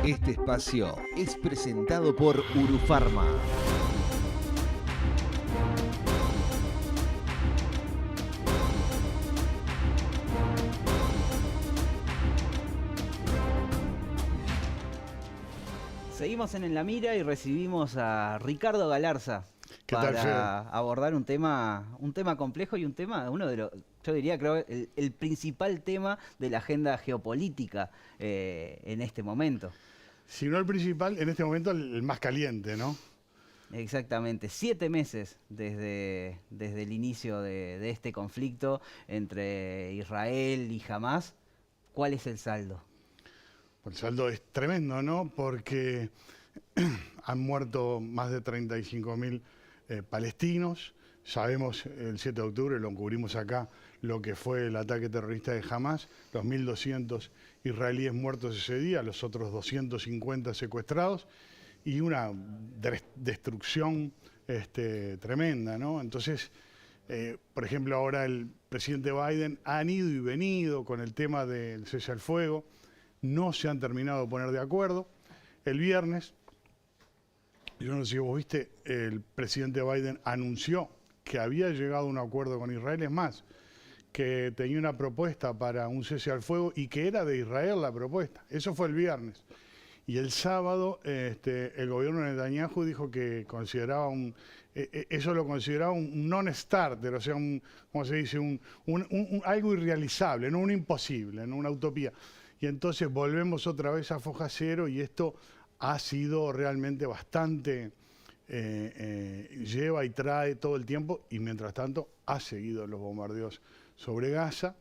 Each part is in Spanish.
Este espacio es presentado por Urufarma. Seguimos en la Mira y recibimos a Ricardo Galarza para abordar un tema complejo y uno de los, yo diría, creo, el principal tema de la agenda geopolítica en este momento. Si no el principal, en este momento el más caliente, ¿no? Exactamente, 7 meses desde el inicio de este conflicto entre Israel y Hamás. ¿Cuál es el saldo? El saldo es tremendo, ¿no? Porque han muerto más de 35.000 palestinos. Sabemos el 7 de octubre, lo cubrimos acá, lo que fue el ataque terrorista de Hamás, los 1.200 israelíes muertos ese día, los otros 250 secuestrados y una destrucción tremenda, ¿no? Entonces, por ejemplo, ahora el presidente Biden han ido y venido con el tema del cese al fuego, no se han terminado de poner de acuerdo. El viernes, yo no sé si vos viste, el presidente Biden anunció que había llegado a un acuerdo con Israel, es más, que tenía una propuesta para un cese al fuego y que era de Israel la propuesta. Eso fue el viernes. Y el sábado el gobierno de Netanyahu dijo que consideraba eso lo consideraba un non-starter, o sea, ¿cómo se dice? Algo irrealizable, no un imposible, no una utopía. Y entonces volvemos otra vez a foja cero y esto ha sido realmente bastante, lleva y trae todo el tiempo y mientras tanto ha seguido los bombardeos sobre Gaza.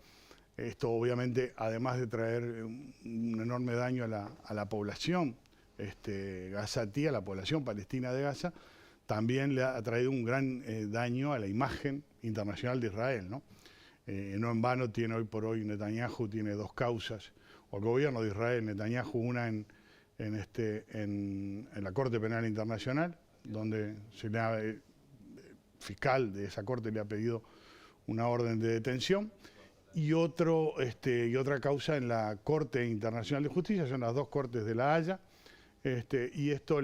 Esto obviamente, además de traer un enorme daño a la población gazatí, a la población palestina de Gaza, también le ha traído un gran daño a la imagen internacional de Israel, ¿no? No en vano tiene hoy por hoy Netanyahu tiene dos causas, o el gobierno de Israel, Netanyahu, una en la Corte Penal Internacional, donde el fiscal de esa corte le ha pedido una orden de detención, y otra causa en la Corte Internacional de Justicia, son las dos cortes de La Haya, y esto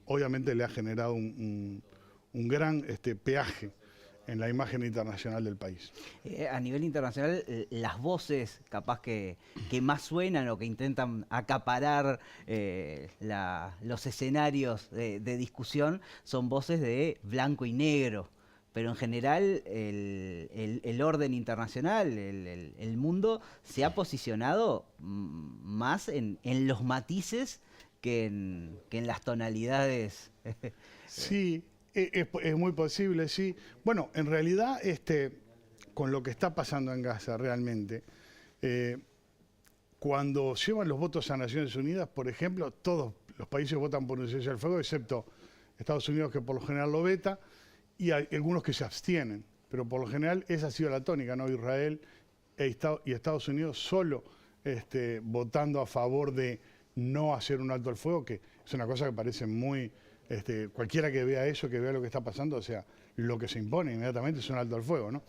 obviamente le ha generado un gran peaje en la imagen internacional del país. A nivel internacional, las voces capaz que más suenan o que intentan acaparar los escenarios de discusión son voces de blanco y negro. Pero en general el orden internacional, el mundo, se ha posicionado más en los matices que en las tonalidades. Sí, es muy posible, sí. Bueno, en realidad, con lo que está pasando en Gaza realmente, cuando llevan los votos a Naciones Unidas, por ejemplo, todos los países votan por un cese al fuego, excepto Estados Unidos, que por lo general lo veta, y hay algunos que se abstienen, pero por lo general esa ha sido la tónica, ¿no? Israel y Estados Unidos solo votando a favor de no hacer un alto al fuego, que es una cosa que parece muy... cualquiera que vea eso, que vea lo que está pasando, o sea, lo que se impone inmediatamente es un alto al fuego, ¿no?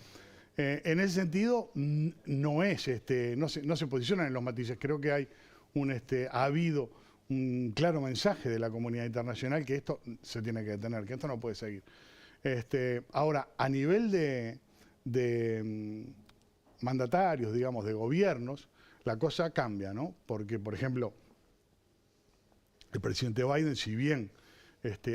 En ese sentido, no se posicionan en los matices. Creo que ha habido un claro mensaje de la comunidad internacional que esto se tiene que detener, que esto no puede seguir. Ahora, a nivel de mandatarios, digamos, de gobiernos, la cosa cambia, ¿no? Porque, por ejemplo, el presidente Biden, si bien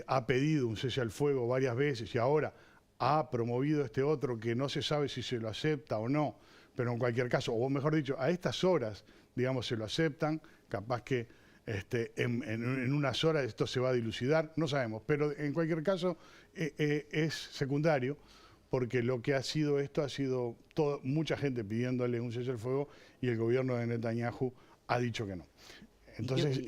ha pedido un cese al fuego varias veces y ahora ha promovido otro que no se sabe si se lo acepta o no, pero en cualquier caso, o mejor dicho, a estas horas, digamos, se lo aceptan, capaz que en unas horas esto se va a dilucidar, no sabemos, pero en cualquier caso es secundario, porque lo que ha sido esto ha sido mucha gente pidiéndole un cese al fuego y el gobierno de Netanyahu ha dicho que no. Entonces,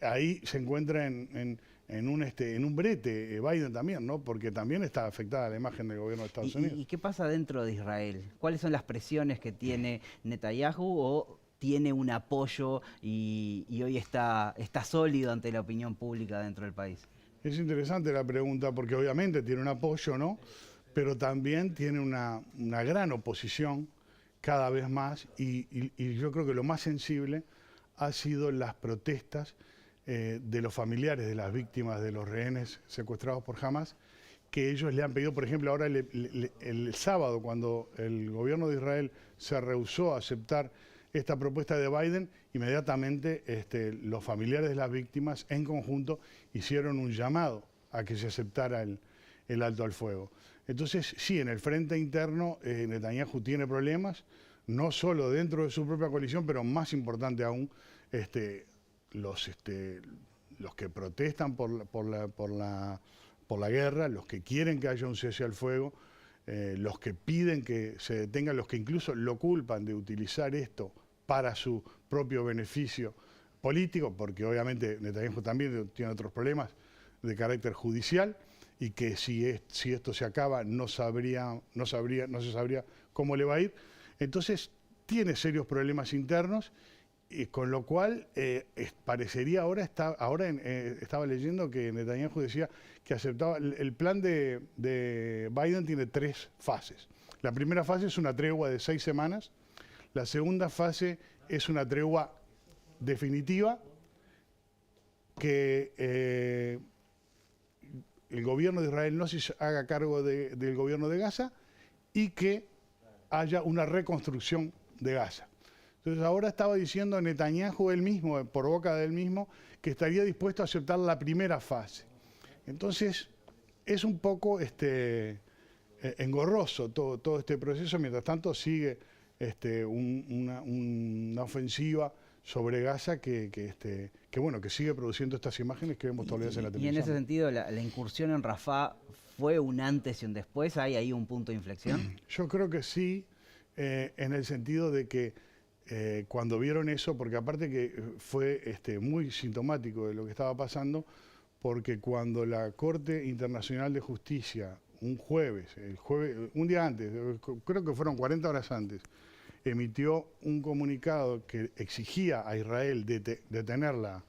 ahí se encuentra en un brete Biden también, ¿no? Porque también está afectada la imagen del gobierno de Estados Unidos. ¿Y qué pasa dentro de Israel? ¿Cuáles son las presiones que tiene Netanyahu o tiene un apoyo y hoy está sólido ante la opinión pública dentro del país? Es interesante la pregunta porque obviamente tiene un apoyo, ¿no? Pero también tiene una gran oposición cada vez más y yo creo que lo más sensible ha sido las protestas de los familiares de las víctimas de los rehenes secuestrados por Hamas, que ellos le han pedido, por ejemplo, ahora el sábado, cuando el gobierno de Israel se rehusó a aceptar esta propuesta de Biden, inmediatamente los familiares de las víctimas en conjunto hicieron un llamado a que se aceptara el alto al fuego. Entonces, sí, en el frente interno Netanyahu tiene problemas, no solo dentro de su propia coalición, pero más importante aún, los que protestan por la guerra, los que quieren que haya un cese al fuego, los que piden que se detenga, los que incluso lo culpan de utilizar esto para su propio beneficio político, porque obviamente Netanyahu también tiene otros problemas de carácter judicial, y que si esto se acaba no se sabría cómo le va a ir. Entonces tiene serios problemas internos, y con lo cual parecería estaba leyendo que Netanyahu decía que aceptaba, el plan de Biden tiene 3 fases. La primera fase es una tregua de 6 semanas, la segunda fase es una tregua definitiva, que el gobierno de Israel no se haga cargo del gobierno de Gaza y que haya una reconstrucción de Gaza. Entonces ahora estaba diciendo Netanyahu él mismo, por boca de él mismo, que estaría dispuesto a aceptar la primera fase. Entonces es un poco engorroso todo este proceso. Mientras tanto sigue una ofensiva sobre Gaza que sigue produciendo estas imágenes que vemos todos los días en la televisión. Y en ese sentido, la incursión en Rafah fue un antes y un después. ¿Hay ahí un punto de inflexión? Yo creo que sí, en el sentido de que cuando vieron eso, porque aparte que fue muy sintomático de lo que estaba pasando, porque cuando la Corte Internacional de Justicia, un día antes, creo que fueron 40 horas antes, emitió un comunicado que exigía a Israel detener la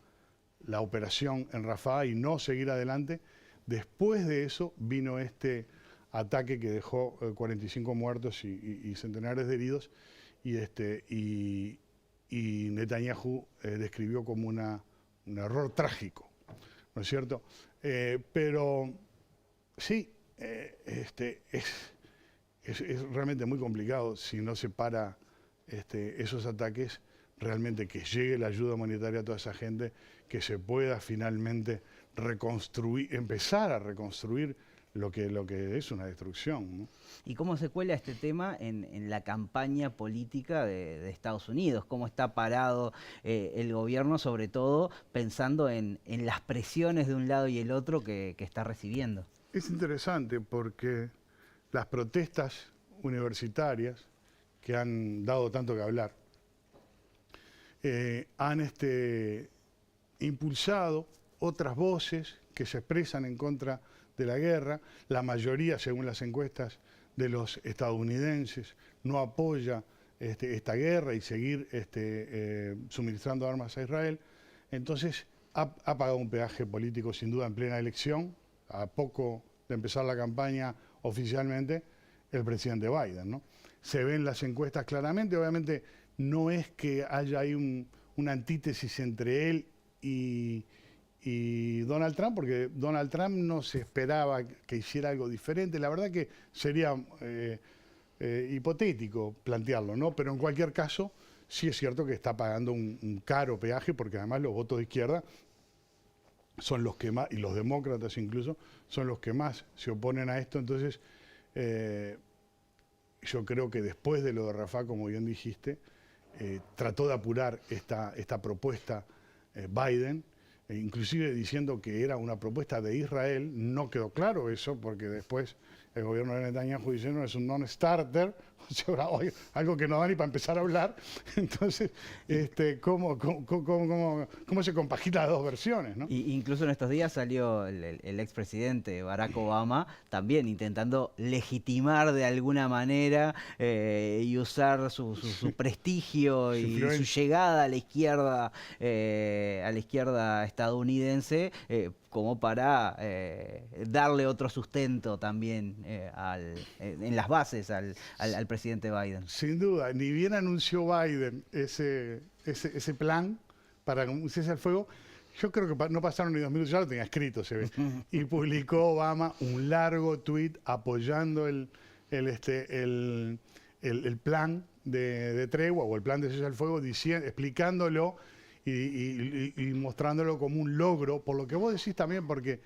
operación en Rafah y no seguir adelante, después de eso vino este ataque que dejó 45 muertos y centenares de heridos, y Netanyahu describió como un error trágico, ¿no es cierto? Pero sí, es realmente muy complicado si no se para esos ataques, realmente que llegue la ayuda humanitaria a toda esa gente, que se pueda finalmente reconstruir, empezar a reconstruir lo que es una destrucción, ¿no? ¿Y cómo se cuela este tema en la campaña política de Estados Unidos? ¿Cómo está parado el gobierno, sobre todo pensando en las presiones de un lado y el otro que está recibiendo? Es interesante porque las protestas universitarias que han dado tanto que hablar han impulsado otras voces que se expresan en contra de la guerra. La mayoría, según las encuestas de los estadounidenses, no apoya esta guerra y seguir suministrando armas a Israel. Entonces ha pagado un peaje político sin duda en plena elección, a poco de empezar la campaña oficialmente, el presidente Biden, ¿no? Se ven las encuestas claramente. Obviamente no es que haya ahí una antítesis entre él y Donald Trump, porque Donald Trump no se esperaba que hiciera algo diferente. La verdad que sería hipotético plantearlo, ¿no? Pero en cualquier caso, sí es cierto que está pagando un caro peaje, porque además los votos de izquierda son los que más, y los demócratas incluso, son los que más se oponen a esto. Entonces, yo creo que después de lo de Rafah, como bien dijiste, trató de apurar esta propuesta Biden, inclusive diciendo que era una propuesta de Israel. No quedó claro eso, porque después el gobierno de Netanyahu dice, no, es un non-starter, o sea, algo que no da ni para empezar a hablar. Entonces, ¿cómo se compagina las dos versiones, ¿no? Y incluso en estos días salió el expresidente Barack Obama también intentando legitimar de alguna manera y usar su prestigio y su llegada a la izquierda estadounidense como para darle otro sustento también en las bases al presidente Biden. Sin duda, ni bien anunció Biden ese plan, para un cese al fuego. Yo creo que no pasaron ni 2 minutos, ya lo tenía escrito, se ve. Y publicó Obama un largo tuit apoyando el plan de tregua o el plan de cese al fuego, explicándolo y mostrándolo como un logro, por lo que vos decís también, porque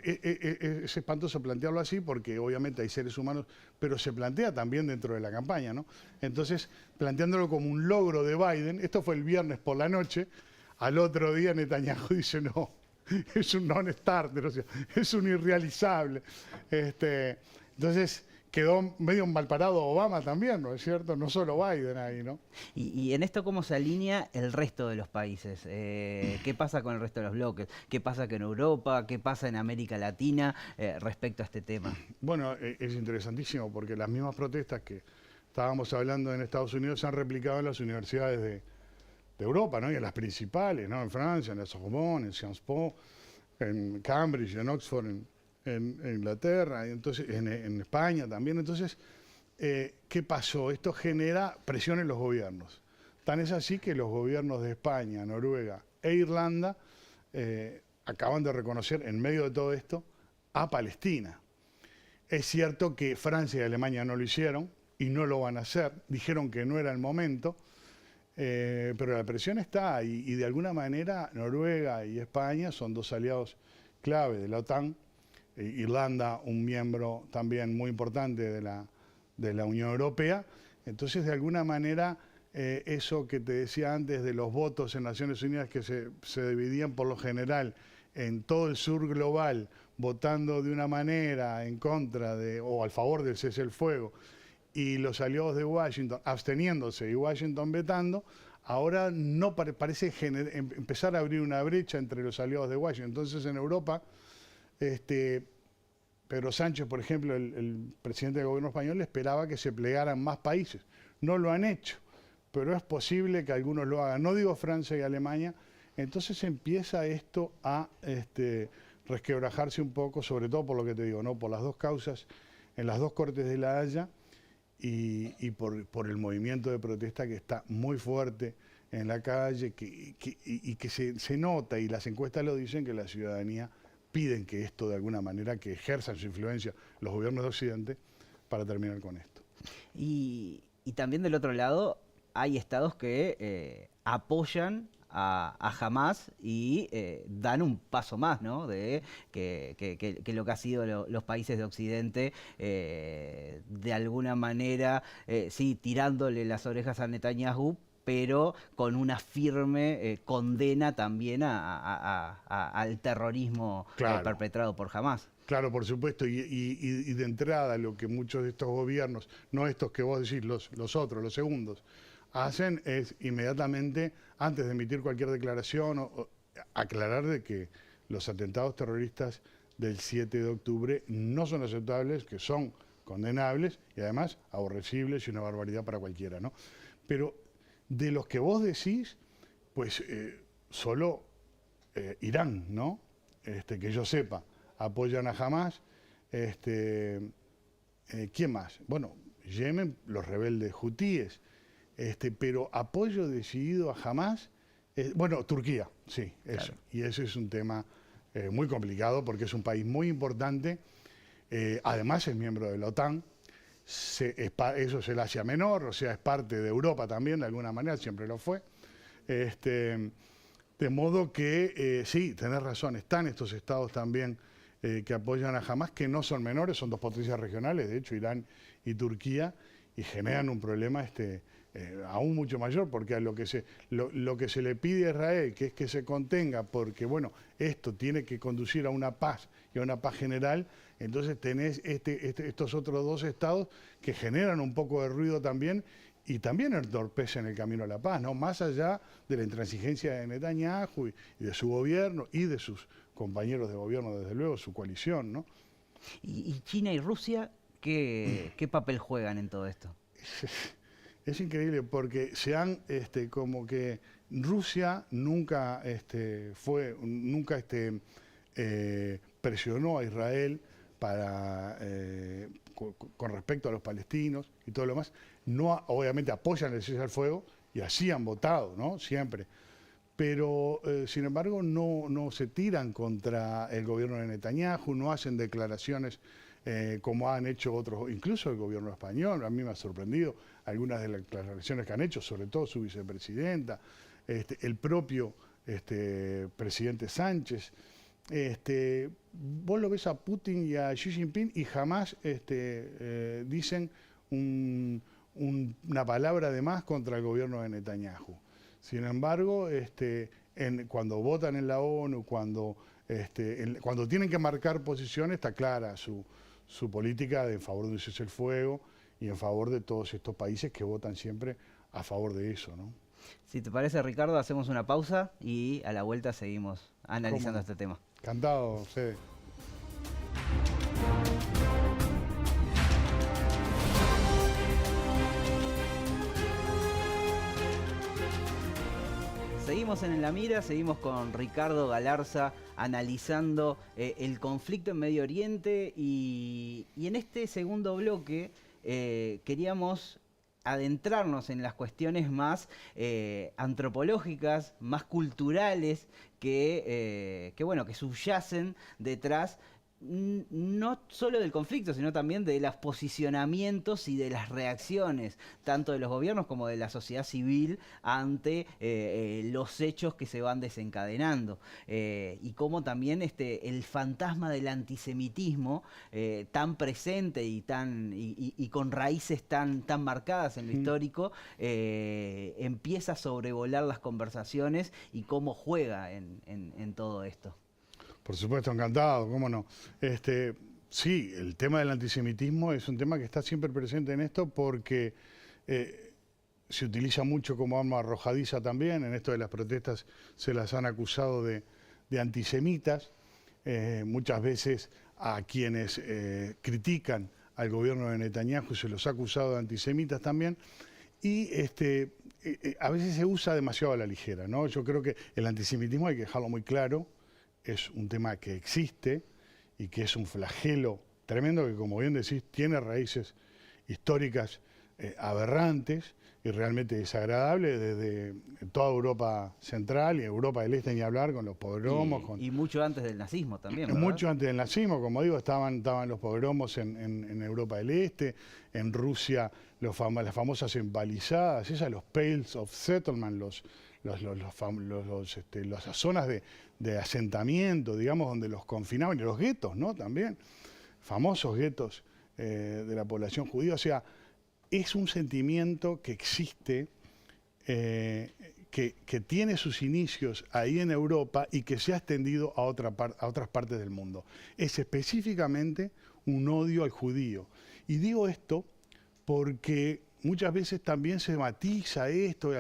es espantoso plantearlo así, porque obviamente hay seres humanos, pero se plantea también dentro de la campaña, ¿no? Entonces, planteándolo como un logro de Biden, esto fue el viernes por la noche, al otro día Netanyahu dice, no, es un non-starter, o sea, es un irrealizable. Entonces, quedó medio mal parado Obama también, ¿no es cierto? No solo Biden ahí, ¿no? Y en esto, ¿cómo se alinea el resto de los países? ¿Qué pasa con el resto de los bloques? ¿Qué pasa con Europa? ¿Qué pasa en América Latina respecto a este tema? Bueno, es interesantísimo porque las mismas protestas que estábamos hablando en Estados Unidos se han replicado en las universidades de Europa, ¿no? Y en las principales, ¿no? En Francia, en la Sorbonne, en Sciences Po, en Cambridge, en Oxford, en Inglaterra, y entonces, en España también. Entonces, ¿qué pasó? Esto genera presión en los gobiernos. Tan es así que los gobiernos de España, Noruega e Irlanda acaban de reconocer en medio de todo esto a Palestina. Es cierto que Francia y Alemania no lo hicieron y no lo van a hacer. Dijeron que no era el momento, pero la presión está y de alguna manera Noruega y España son dos aliados clave de la OTAN. Irlanda, un miembro también muy importante de la Unión Europea. Entonces, de alguna manera, eso que te decía antes de los votos en Naciones Unidas que se dividían por lo general en todo el sur global, votando de una manera en contra o al favor del cese al fuego, y los aliados de Washington absteniéndose y Washington vetando, ahora no parece empezar a abrir una brecha entre los aliados de Washington. Entonces, en Europa, Pedro Sánchez, por ejemplo, el presidente del gobierno español, esperaba que se plegaran más países. No lo han hecho, pero es posible que algunos lo hagan. No digo Francia y Alemania. Entonces empieza esto a resquebrajarse un poco, sobre todo por lo que te digo, ¿no? Por las dos causas en las dos Cortes de La Haya y por el movimiento de protesta que está muy fuerte en la calle y que se nota, y las encuestas lo dicen, que la ciudadanía piden que esto de alguna manera, que ejerzan su influencia los gobiernos de Occidente para terminar con esto. Y también del otro lado hay estados que apoyan a Hamás y dan un paso más, ¿no? De que lo que ha sido los países de Occidente, de alguna manera, sí, tirándole las orejas a Netanyahu, pero con una firme condena también al terrorismo Claro. perpetrado por Hamás. Claro, por supuesto, y de entrada lo que muchos de estos gobiernos, no estos que vos decís, los otros, los segundos, hacen es inmediatamente, antes de emitir cualquier declaración, aclarar de que los atentados terroristas del 7 de octubre no son aceptables, que son condenables y además aborrecibles y una barbaridad para cualquiera, ¿no? Pero de los que vos decís, pues solo Irán, ¿no? Que yo sepa, apoyan a Hamás. ¿Quién más? Bueno, Yemen, los rebeldes hutíes, pero apoyo decidido a Hamás, bueno, Turquía, sí, eso. Claro. Y ese es un tema muy complicado porque es un país muy importante, además es miembro de la OTAN, eso es el Asia Menor, o sea, es parte de Europa también, de alguna manera, siempre lo fue. De modo que, sí, tenés razón, están estos estados también que apoyan a Hamás, que no son menores, son dos potencias regionales, de hecho, Irán y Turquía, y generan un problema aún mucho mayor, porque a lo que se le pide a Israel, que es que se contenga, porque, bueno, esto tiene que conducir a una paz y a una paz general. Entonces tenés estos otros dos estados que generan un poco de ruido también y también entorpecen el camino a la paz, ¿no? Más allá de la intransigencia de Netanyahu y de su gobierno y de sus compañeros de gobierno, desde luego, su coalición, ¿no? ¿Y China y Rusia qué papel juegan en todo esto? Es increíble porque como que Rusia nunca presionó a Israel con respecto a los palestinos y todo lo demás. No, obviamente apoyan el cese al fuego y así han votado, ¿no? Siempre. pero sin embargo no se tiran contra el gobierno de Netanyahu, no hacen declaraciones como han hecho otros, incluso el gobierno español. A mí me ha sorprendido algunas de las declaraciones que han hecho, sobre todo su vicepresidenta, el propio presidente Sánchez. Vos lo ves a Putin y a Xi Jinping y jamás dicen una palabra de más contra el gobierno de Netanyahu. Sin embargo, cuando votan en la ONU, cuando tienen que marcar posiciones, está clara su política en favor de un cese el fuego y en favor de todos estos países que votan siempre a favor de eso, ¿no? Si te parece, Ricardo, hacemos una pausa y a la vuelta seguimos analizando este tema. Encantado, Fede. Seguimos en La Mira, seguimos con Ricardo Galarza analizando el conflicto en Medio Oriente y en este segundo bloque queríamos adentrarnos en las cuestiones más antropológicas, más culturales que subyacen detrás no solo del conflicto, sino también de los posicionamientos y de las reacciones, tanto de los gobiernos como de la sociedad civil ante los hechos que se van desencadenando. Y cómo también el fantasma del antisemitismo, tan presente y con raíces tan marcadas en lo histórico, empieza a sobrevolar las conversaciones y cómo juega en todo esto. Por supuesto, encantado, cómo no. Sí, el tema del antisemitismo es un tema que está siempre presente en esto porque se utiliza mucho como arma arrojadiza también. En esto de las protestas se las han acusado de antisemitas. Muchas veces a quienes critican al gobierno de Netanyahu se los ha acusado de antisemitas también. Y a veces se usa demasiado a la ligera, ¿no? Yo creo que el antisemitismo hay que dejarlo muy claro. Es un tema que existe y que es un flagelo tremendo que, como bien decís, tiene raíces históricas aberrantes y realmente desagradables desde toda Europa central y Europa del Este, ni hablar, con los pogromos. Y mucho antes del nazismo también, ¿verdad? Mucho antes del nazismo, como digo, estaban los pogromos en Europa del Este, en Rusia las famosas empalizadas, esas, los Pales of Settlement, las zonas de asentamiento, digamos, donde los confinaban, y los guetos, ¿no? También, famosos guetos de la población judía. O sea, es un sentimiento que existe, que tiene sus inicios ahí en Europa y que se ha extendido a otras partes del mundo. Es específicamente un odio al judío. Y digo esto porque muchas veces también se matiza esto,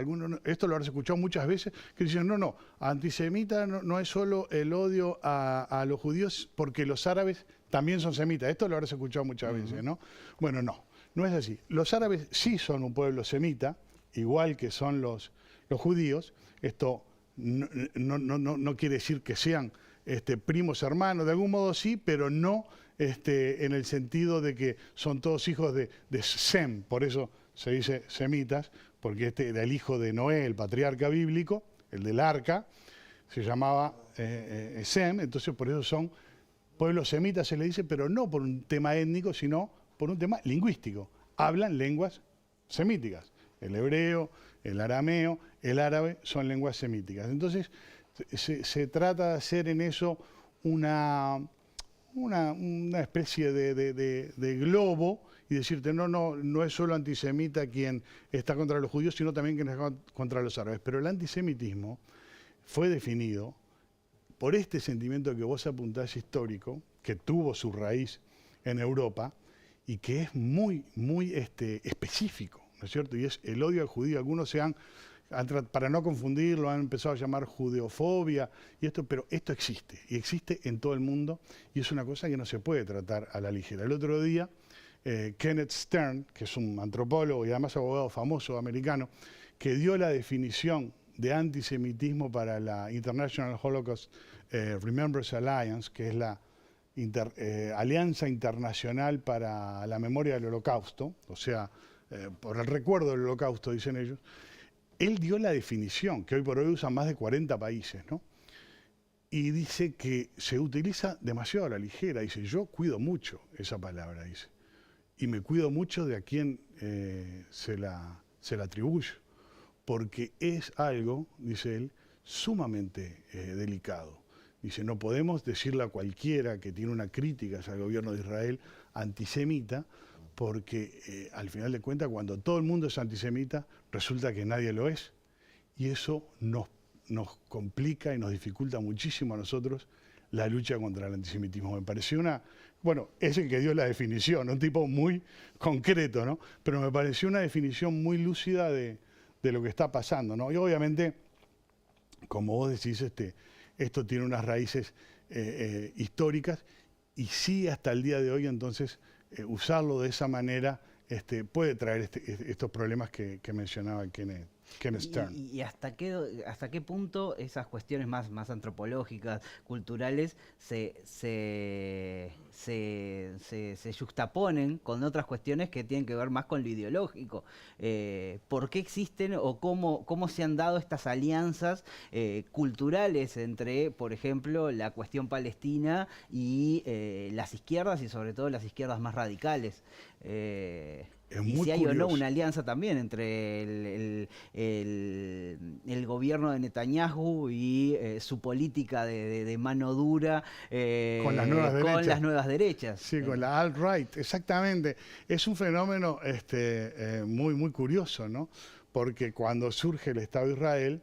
esto lo habrás escuchado muchas veces, que dicen, no, antisemita no es solo el odio a los judíos porque los árabes también son semitas. Esto lo habrás escuchado muchas veces, ¿no? Bueno, no es así. Los árabes sí son un pueblo semita, igual que son los judíos. Esto no quiere decir que sean primos hermanos, de algún modo sí, pero no en el sentido de que son todos hijos de Sem, por eso se dice semitas, porque era el hijo de Noé, el patriarca bíblico, el del arca, se llamaba Sem, entonces por eso son pueblos semitas, se le dice, pero no por un tema étnico, sino por un tema lingüístico. Hablan lenguas semíticas. El hebreo, el arameo, el árabe son lenguas semíticas. Entonces se trata de hacer en eso una especie de globo y decirte, no es solo antisemita quien está contra los judíos, sino también quien está contra los árabes. Pero el antisemitismo fue definido por este sentimiento que vos apuntás histórico, que tuvo su raíz en Europa y que es muy específico, ¿no es cierto? Y es el odio al judío. Algunos para no confundirlo, han empezado a llamar judeofobia, pero esto existe, y existe en todo el mundo, y es una cosa que no se puede tratar a la ligera. El otro día, Kenneth Stern, que es un antropólogo y además abogado famoso americano, que dio la definición de antisemitismo para la International Holocaust Remembrance Alliance, que es la Alianza Internacional para la Memoria del Holocausto, o sea, por el recuerdo del Holocausto, dicen ellos. él dio la definición, que hoy por hoy usan más de 40 países, ¿no? Y dice que se utiliza demasiado a la ligera. Dice, yo cuido mucho esa palabra, dice. Y me cuido mucho de a quién se la atribuyo. Porque es algo, dice él, sumamente delicado. Dice, no podemos decirle a cualquiera que tiene una crítica hacia el gobierno de Israel antisemita, porque al final de cuentas, cuando todo el mundo es antisemita, resulta que nadie lo es. Y eso nos complica y nos dificulta muchísimo a nosotros la lucha contra el antisemitismo. Me pareció bueno, es el que dio la definición, un tipo muy concreto, ¿no? Pero me pareció una definición muy lúcida de lo que está pasando, ¿no? Y obviamente, como vos decís, esto tiene unas raíces históricas y sí hasta el día de hoy, entonces, usarlo de esa manera puede traer estos problemas que mencionaba Kenneth Stern. ¿Y hasta qué punto esas cuestiones más antropológicas, culturales, se yuxtaponen con otras cuestiones que tienen que ver más con lo ideológico? ¿Por qué existen o cómo se han dado estas alianzas culturales entre, por ejemplo, la cuestión palestina y las izquierdas, y sobre todo las izquierdas más radicales? Y si hay curioso. o no una alianza también entre el gobierno de Netanyahu y su política de mano dura con las nuevas derechas. Sí, con la alt-right, exactamente. Es un fenómeno muy curioso, ¿no? Porque cuando surge el Estado de Israel,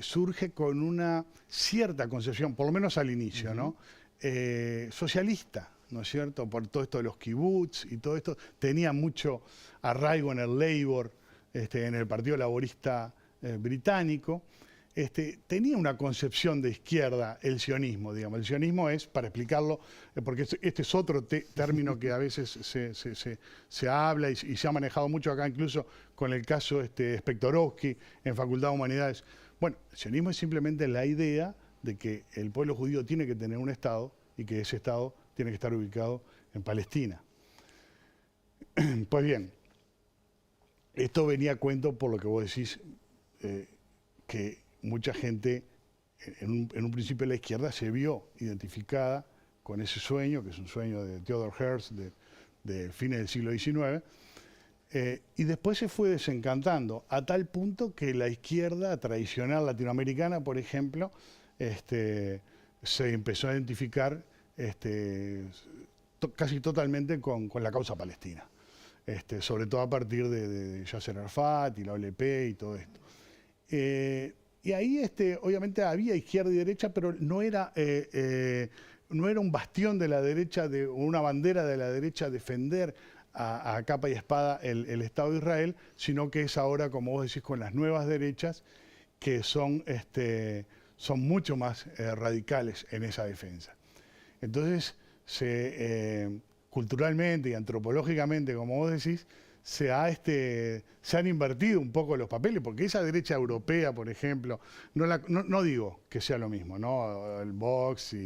surge con una cierta concepción, por lo menos al inicio, ¿no? Socialista, ¿no es cierto? Por todo esto de los kibbutz y todo esto, tenía mucho arraigo en el Labour, en el Partido Laborista británico. Tenía una concepción de izquierda el sionismo, digamos. El sionismo es, para explicarlo, porque este es otro término que a veces se habla y se ha manejado mucho acá, incluso con el caso Spektorowski en Facultad de Humanidades. Bueno, el sionismo es simplemente la idea de que el pueblo judío tiene que tener un Estado y que ese Estado tiene que estar ubicado en Palestina. Pues bien, esto venía a cuento por lo que vos decís, que mucha gente, en un principio la izquierda, se vio identificada con ese sueño, que es un sueño de Theodor Herzl de fines del siglo XIX, y después se fue desencantando, a tal punto que la izquierda tradicional latinoamericana, por ejemplo, se empezó a identificar casi totalmente con la causa palestina, sobre todo a partir de Yasser Arafat y la OLP y todo esto. Y ahí obviamente había izquierda y derecha, pero no era un bastión de la derecha, una bandera de la derecha defender a capa y espada el Estado de Israel, sino que es ahora, como vos decís, con las nuevas derechas, que son mucho más radicales en esa defensa. Entonces, culturalmente y antropológicamente, como vos decís, se han invertido un poco los papeles, porque esa derecha europea, por ejemplo, no digo que sea lo mismo, ¿no? El Vox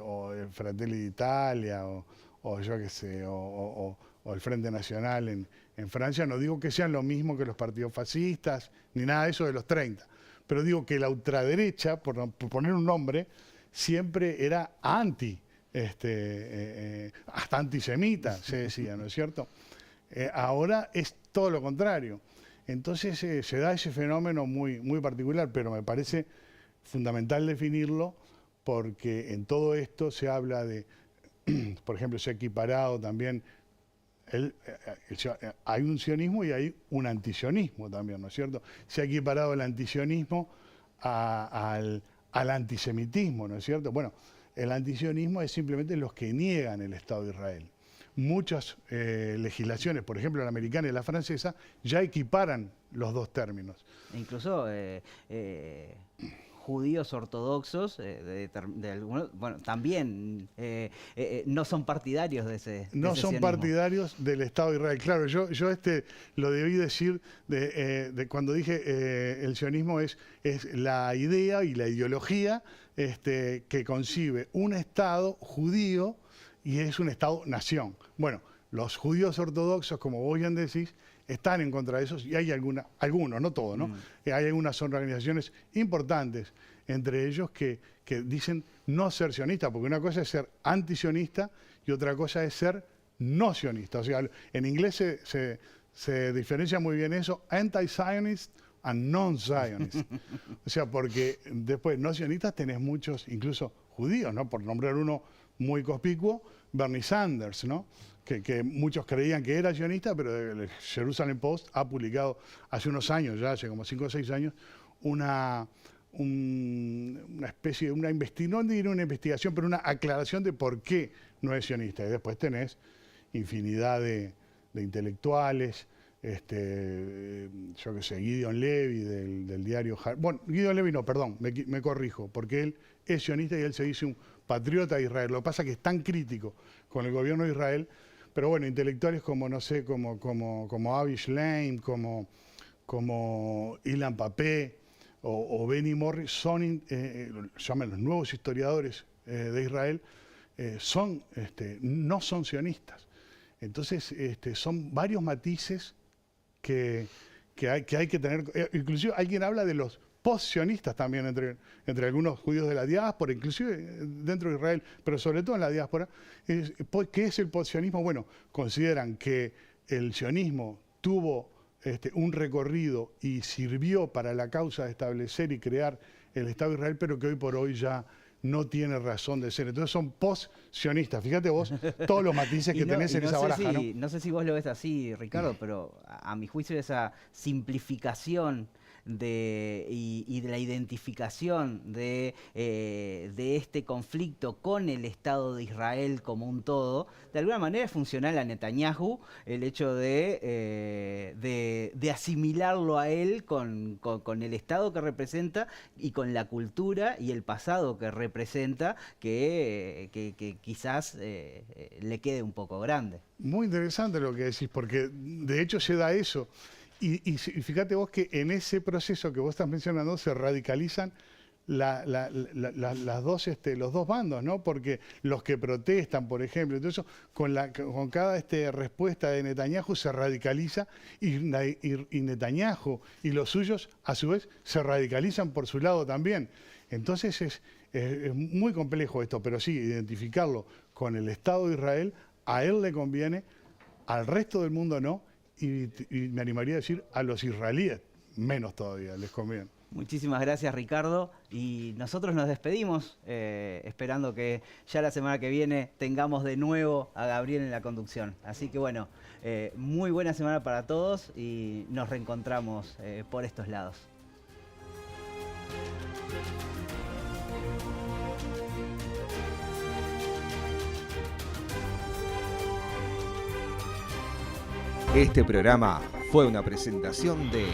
o el Fratelli d'Italia, o yo qué sé, o el Frente Nacional en Francia, no digo que sean lo mismo que los partidos fascistas, ni nada de eso de los 30, pero digo que la ultraderecha, por poner un nombre, siempre era hasta antisemita, se decía, ¿no es cierto? Ahora es todo lo contrario. Entonces se da ese fenómeno muy particular, pero me parece fundamental definirlo porque en todo esto se habla de, por ejemplo, se ha equiparado también, hay un sionismo y hay un antisionismo también, ¿no es cierto? Se ha equiparado el antisionismo al antisemitismo, ¿no es cierto? Bueno, el antisionismo es simplemente los que niegan el Estado de Israel. Muchas legislaciones, por ejemplo la americana y la francesa, ya equiparan los dos términos. Incluso judíos ortodoxos, algunos, bueno, también no son partidarios de ese No son sionismo. partidarios del Estado de Israel. Claro, yo lo debí decir de cuando dije el sionismo es la idea y la ideología que concibe un Estado judío y es un Estado-nación. Bueno, los judíos ortodoxos, como vos bien decís, están en contra de eso, y hay algunos, no todos, ¿no? Hay algunas organizaciones importantes, entre ellos que dicen no ser sionistas, porque una cosa es ser antisionista y otra cosa es ser no sionista. O sea, en inglés se diferencia muy bien eso, anti-zionist and non-zionist. O sea, porque después no sionistas tenés muchos, incluso judíos, ¿no? Por nombrar uno muy conspicuo, Bernie Sanders, ¿no? Que muchos creían que era sionista, pero el Jerusalem Post ha publicado hace unos años, ya hace como 5 o 6 años, una especie de no diré una investigación, pero una aclaración de por qué no es sionista. Y después tenés infinidad de intelectuales, yo qué sé, Gideon Levy del diario... Bueno, Gideon Levy no, perdón, me corrijo, porque él es sionista y él se dice un patriota de Israel. Lo que pasa es que es tan crítico con el gobierno de Israel, pero bueno, intelectuales como, no sé, como Avi Shlaim, como Ilan Papé o Benny Morris, son, llaman los nuevos historiadores de Israel, no son sionistas. Entonces, son varios matices que hay que tener. Inclusive alguien habla de los post-sionistas también entre algunos judíos de la diáspora, inclusive dentro de Israel, pero sobre todo en la diáspora. ¿Qué es el post-sionismo? Bueno, consideran que el sionismo tuvo un recorrido y sirvió para la causa de establecer y crear el Estado de Israel, pero que hoy por hoy ya no tiene razón de ser. Entonces son post-sionistas. Fíjate vos todos los matices que tenés en esa baraja, ¿no? No sé si vos lo ves así, Ricardo, pero a mi juicio esa simplificación y de la identificación de este conflicto con el Estado de Israel como un todo, de alguna manera es funcional a Netanyahu el hecho de asimilarlo a él con el Estado que representa y con la cultura y el pasado que representa, que quizás le quede un poco grande. Muy interesante lo que decís, porque de hecho se da eso. Y fíjate vos que en ese proceso que vos estás mencionando se radicalizan los dos bandos, ¿no? Porque los que protestan, por ejemplo, entonces con cada respuesta de Netanyahu se radicaliza y Netanyahu y los suyos a su vez se radicalizan por su lado también. Entonces es muy complejo esto, pero sí, identificarlo con el Estado de Israel, a él le conviene, al resto del mundo no. Y me animaría a decir a los israelíes, menos todavía, les conviene. Muchísimas gracias, Ricardo. Y nosotros nos despedimos, esperando que ya la semana que viene tengamos de nuevo a Gabriel en la conducción. Así que bueno, muy buena semana para todos y nos reencontramos por estos lados. Este programa fue una presentación de